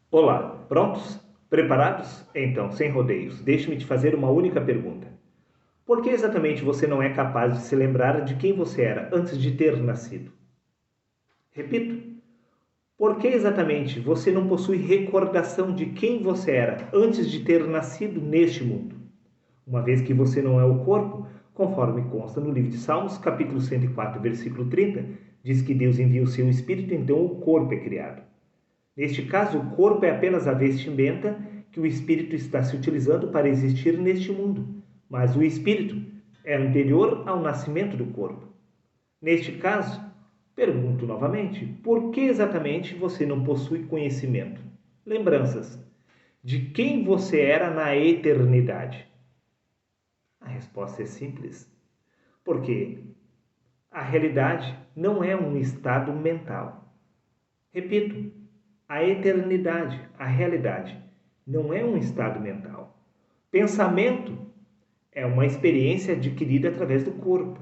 Olá, prontos? Preparados? Então, sem rodeios, deixe-me te fazer uma única pergunta. Por que exatamente você não é capaz de se lembrar de quem você era antes de ter nascido? Repito, por que exatamente você não possui recordação de quem você era antes de ter nascido neste mundo? Uma vez que você não é o corpo, conforme consta no livro de Salmos, capítulo 104, versículo 30, diz que Deus envia o seu espírito, então o corpo é criado. Neste caso, o corpo é apenas a vestimenta que o espírito está se utilizando para existir neste mundo, mas o espírito é anterior ao nascimento do corpo. Neste caso, pergunto novamente: por que exatamente você não possui conhecimento, lembranças, de quem você era na eternidade? A resposta é simples. Porque a realidade não é um estado mental. Repito, a eternidade, a realidade, não é um estado mental. Pensamento é uma experiência adquirida através do corpo.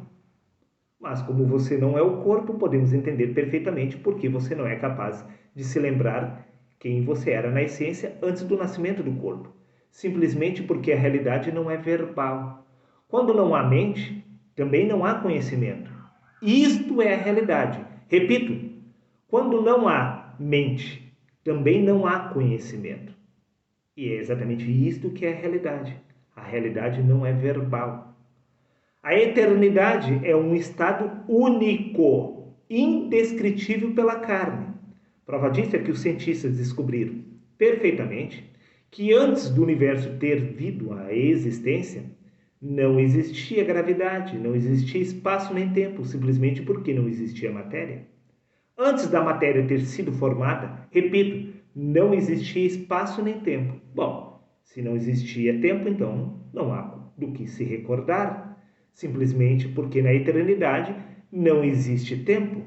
Mas como você não é o corpo, podemos entender perfeitamente por que você não é capaz de se lembrar quem você era na essência antes do nascimento do corpo. Simplesmente porque a realidade não é verbal. Quando não há mente, também não há conhecimento. Isto é a realidade. Repito, quando não há mente, também não há conhecimento. E é exatamente isto que é a realidade. A realidade não é verbal. A eternidade é um estado único, indescritível pela carne. Prova disso é que os cientistas descobriram perfeitamente que antes do universo ter vindo à existência, não existia gravidade, não existia espaço nem tempo, simplesmente porque não existia matéria. Antes da matéria ter sido formada, repito, não existia espaço nem tempo. Bom, se não existia tempo, então não há do que se recordar, simplesmente porque na eternidade não existe tempo.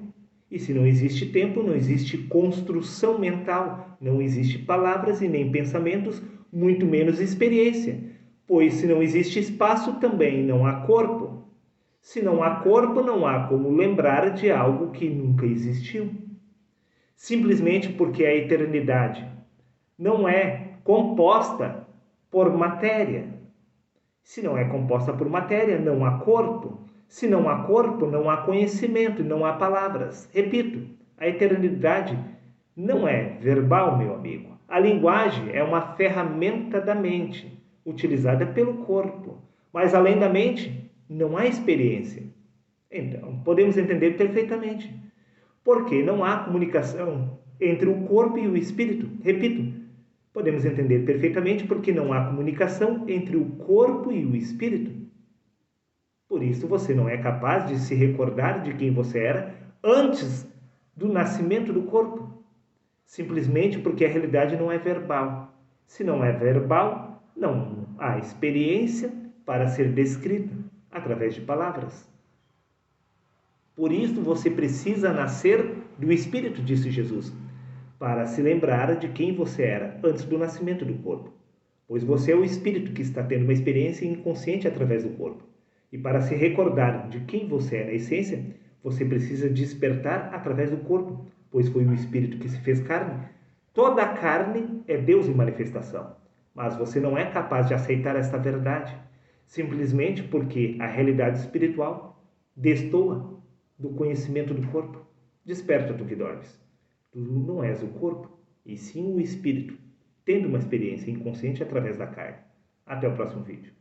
E se não existe tempo, não existe construção mental, não existe palavras e nem pensamentos, muito menos experiência. Pois se não existe espaço, também não há corpo. Se não há corpo, não há como lembrar de algo que nunca existiu. Simplesmente porque a eternidade não é composta por matéria. Se não é composta por matéria, não há corpo. Se não há corpo, não há conhecimento e não há palavras. Repito, a eternidade não é verbal, meu amigo. A linguagem é uma ferramenta da mente, utilizada pelo corpo. Mas além da mente, não há experiência. Então, podemos entender perfeitamente. Porque não há comunicação entre o corpo e o espírito. Repito, podemos entender perfeitamente porque não há comunicação entre o corpo e o espírito. Por isso você não é capaz de se recordar de quem você era antes do nascimento do corpo. Simplesmente porque a realidade não é verbal. Se não é verbal, não há experiência para ser descrita através de palavras. Por isso você precisa nascer do Espírito, disse Jesus, para se lembrar de quem você era antes do nascimento do corpo. Pois você é o Espírito que está tendo uma experiência inconsciente através do corpo. E para se recordar de quem você é na essência, você precisa despertar através do corpo, pois foi o Espírito que se fez carne. Toda a carne é Deus em manifestação. Mas você não é capaz de aceitar esta verdade, simplesmente porque a realidade espiritual destoa do conhecimento do corpo. Desperta, tu que dormes. Tu não és o corpo, e sim o espírito, tendo uma experiência inconsciente através da carne. Até o próximo vídeo.